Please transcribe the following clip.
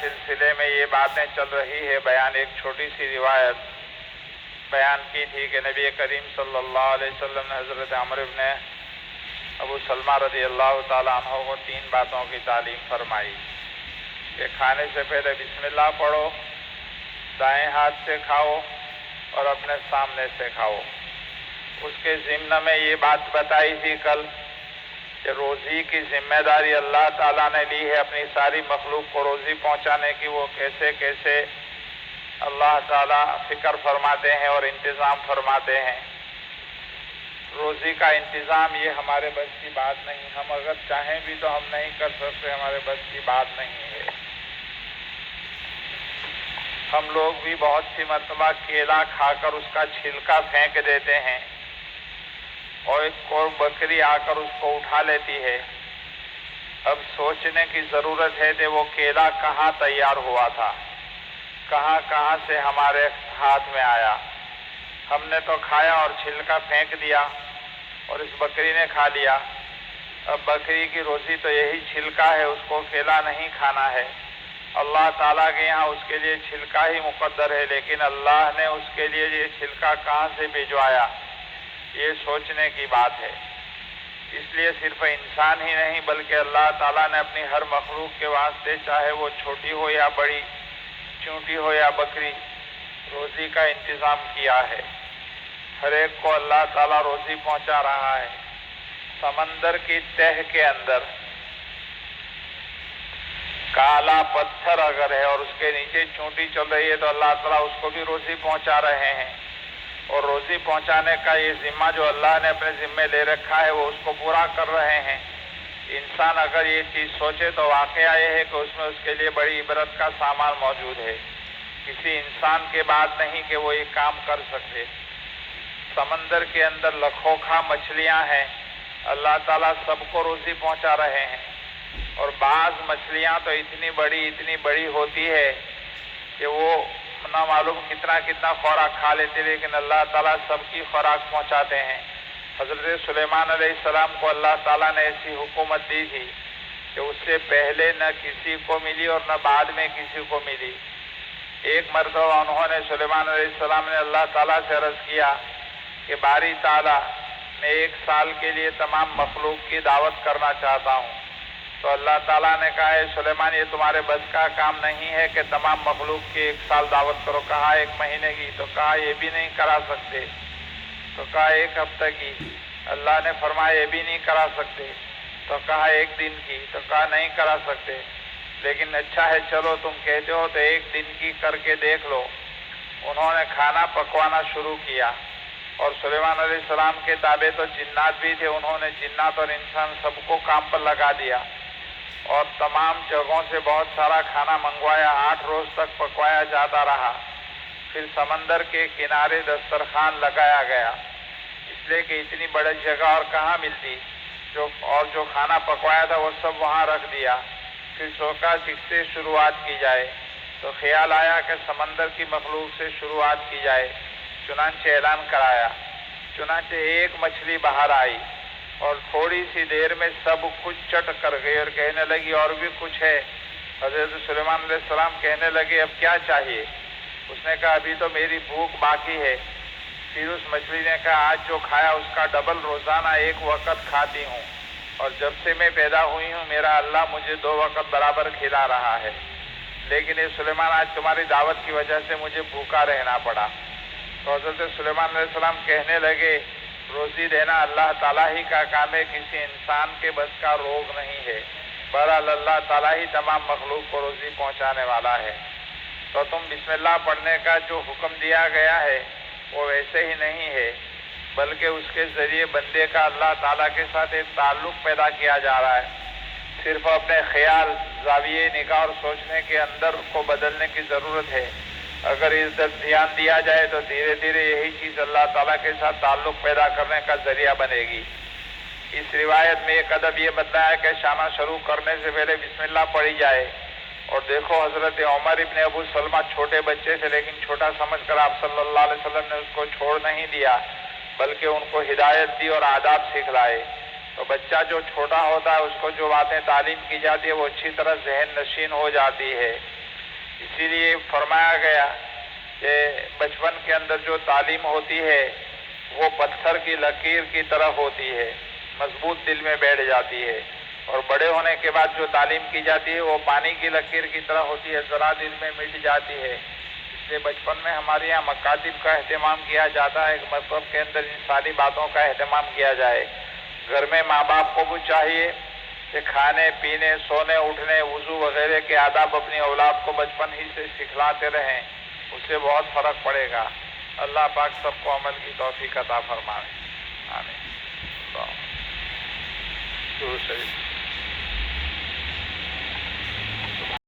سلسلے میں یہ باتیں چل رہی ہے بیان، ایک چھوٹی سی روایت بیان کی تھی کہ نبی کریم صلی اللہ علیہ وسلم نے حضرت عمرو بن ابو سلمہ رضی اللہ تعالیٰ عنہ کو 3 باتوں کی تعلیم فرمائی کہ کھانے سے پہلے بسم اللہ پڑھو، دائیں ہاتھ سے کھاؤ اور اپنے سامنے سے کھاؤ۔ اس کے ضمن میں یہ بات بتائی تھی کل کہ روزی کی ذمہ داری اللہ تعالیٰ نے لی ہے اپنی ساری مخلوق کو روزی پہنچانے کی۔ وہ کیسے کیسے اللہ تعالیٰ فکر فرماتے ہیں اور انتظام فرماتے ہیں۔ روزی کا انتظام یہ ہمارے بس کی بات نہیں، ہم اگر چاہیں بھی تو ہم نہیں کر سکتے، ہمارے بس کی بات نہیں ہے۔ ہم لوگ بھی بہت سی مرتبہ کیلا کھا کر اس کا چھلکا پھینک دیتے ہیں اور ایک کو بکری آ کر اس کو اٹھا لیتی ہے۔ اب سوچنے کی ضرورت ہے کہ وہ کیلا کہاں تیار ہوا تھا، کہاں کہاں سے ہمارے ہاتھ میں آیا۔ ہم نے تو کھایا اور چھلکا پھینک دیا اور اس بکری نے کھا لیا۔ اب بکری کی روزی تو یہی چھلکا ہے، اس کو کیلا نہیں کھانا ہے۔ اللہ تعالیٰ کے یہاں اس کے لیے چھلکا ہی مقدر ہے، لیکن اللہ نے اس کے لیے یہ چھلکا کہاں سے بھجوایا، یہ سوچنے کی بات ہے۔ اس لیے صرف انسان ہی نہیں بلکہ اللہ تعالیٰ نے اپنی ہر مخلوق کے واسطے، چاہے وہ چھوٹی ہو یا بڑی، چونٹی ہو یا بکری، روزی کا انتظام کیا ہے۔ ہر ایک کو اللہ تعالیٰ روزی پہنچا رہا ہے۔ سمندر کی تہ کے اندر کالا پتھر اگر ہے اور اس کے نیچے چونٹی چل رہی ہے تو اللہ تعالیٰ اس کو بھی روزی پہنچا رہے ہیں، اور روزی پہنچانے کا یہ ذمہ جو اللہ نے اپنے ذمے لے رکھا ہے وہ اس کو پورا کر رہے ہیں۔ انسان اگر یہ چیز سوچے تو واقعہ یہ ہے کہ اس میں اس کے لیے بڑی عبرت کا سامان موجود ہے۔ کسی انسان کے بات نہیں کہ وہ یہ کام کر سکتے۔ سمندر کے اندر لکھوں کھا مچھلیاں ہیں، اللہ تعالیٰ سب کو روزی پہنچا رہے ہیں، اور بعض مچھلیاں تو اتنی بڑی ہوتی ہے کہ وہ نہ معلوم کتنا خوراک کھا لیتے، لیکن اللہ تعالیٰ سب کی خوراک پہنچاتے ہیں۔ حضرت سلیمان علیہ السلام کو اللہ تعالیٰ نے ایسی حکومت دی تھی کہ اس سے پہلے نہ کسی کو ملی اور نہ بعد میں کسی کو ملی۔ ایک مرتبہ انہوں نے سلیمان علیہ السلام نے اللہ تعالیٰ سے عرض کیا کہ باری تعالیٰ، میں 1 سال کے لیے تمام مخلوق کی دعوت کرنا چاہتا ہوں۔ تو اللہ تعالیٰ نے کہا ہے سلیمان، یہ تمہارے بس کا کام نہیں ہے کہ تمام مخلوق کی 1 سال دعوت کرو۔ کہا 1 مہینے کی، تو کہا یہ بھی نہیں کرا سکتے، تو کہا 1 ہفتہ کی۔ اللہ نے فرمایا یہ بھی نہیں کرا سکتے، تو کہا 1 دن کی، تو کہا نہیں کرا سکتے، لیکن اچھا ہے چلو تم کہتے ہو تو 1 دن کی کر کے دیکھ لو۔ انہوں نے کھانا پکوانا شروع کیا، اور سلیمان علیہ السلام کے تابع تو جنات بھی تھے، انہوں نے جنات اور انسان سب کو کام پر لگا دیا اور تمام جگہوں سے بہت سارا کھانا منگوایا۔ 8 روز تک پکوایا جاتا رہا۔ پھر سمندر کے کنارے دسترخوان لگایا گیا، اس لیے کہ اتنی بڑی جگہ اور کہاں ملتی، جو کھانا پکوایا تھا وہ سب وہاں رکھ دیا۔ پھر سوچا کس سے شروعات کی جائے، تو خیال آیا کہ سمندر کی مخلوق سے شروعات کی جائے۔ چنانچہ اعلان کرایا، چنانچہ ایک مچھلی باہر آئی اور تھوڑی سی دیر میں سب کچھ چٹ کر گئی اور کہنے لگی اور بھی کچھ ہے۔ حضرت سلیمان علیہ السلام کہنے لگے اب کیا چاہیے؟ اس نے کہا ابھی تو میری بھوک باقی ہے۔ پھر اس مچھلی نے کہا آج جو کھایا اس کا ڈبل روزانہ 1 وقت کھاتی ہوں، اور جب سے میں پیدا ہوئی ہوں میرا اللہ مجھے 2 وقت برابر کھلا رہا ہے، لیکن یہ سلیمان آج تمہاری دعوت کی وجہ سے مجھے بھوکا رہنا پڑا۔ تو حضرت سلیمان علیہ السلام کہنے لگے روزی دینا اللہ تعالیٰ ہی کا کام ہے، کسی انسان کے بس کا روگ نہیں ہے۔ بہرحال اللہ تعالیٰ ہی تمام مخلوق کو روزی پہنچانے والا ہے۔ تو تم بسم اللہ پڑھنے کا جو حکم دیا گیا ہے وہ ویسے ہی نہیں ہے، بلکہ اس کے ذریعے بندے کا اللہ تعالیٰ کے ساتھ ایک تعلق پیدا کیا جا رہا ہے۔ صرف اپنے خیال، زاویے نگاہ اور سوچنے کے اندر کو بدلنے کی ضرورت ہے۔ اگر اس پر دھیان دیا جائے تو دھیرے دھیرے یہی چیز اللہ تعالیٰ کے ساتھ تعلق پیدا کرنے کا ذریعہ بنے گی۔ اس روایت میں ایک ادب یہ بتلایا کہ شامہ شروع کرنے سے پہلے بسم اللہ پڑھی جائے۔ اور دیکھو حضرت عمر ابن ابو سلمہ چھوٹے بچے تھے، لیکن چھوٹا سمجھ کر آپ صلی اللہ علیہ وسلم نے اس کو چھوڑ نہیں دیا، بلکہ ان کو ہدایت دی اور آداب سکھلائے۔ تو بچہ جو چھوٹا ہوتا ہے اس کو جو باتیں تعلیم کی جاتی ہے وہ اچھی طرح ذہن نشین ہو جاتی ہے۔ اسی لیے فرمایا گیا کہ بچپن کے اندر جو تعلیم ہوتی ہے وہ پتھر کی لکیر کی طرح ہوتی ہے، مضبوط دل میں بیٹھ جاتی ہے، اور بڑے ہونے کے بعد جو تعلیم کی جاتی ہے وہ پانی کی لکیر کی طرح ہوتی ہے، ذرا دل میں مٹ جاتی ہے۔ اس لیے بچپن میں ہمارے یہاں مکاتب کا اہتمام کیا جاتا ہے، مکتب کے اندر ان ساری باتوں کا اہتمام کیا جائے۔ گھر میں ماں باپ کو بھی چاہیے کہ کھانے پینے سونے اٹھنے وضو وغیرہ کے آداب اپنی اولاد کو بچپن ہی سے سکھلاتے رہیں، اس سے بہت فرق پڑے گا۔ اللہ پاک سب کو عمل کی توفیق عطا فرمائے، آمین۔ درود شریف۔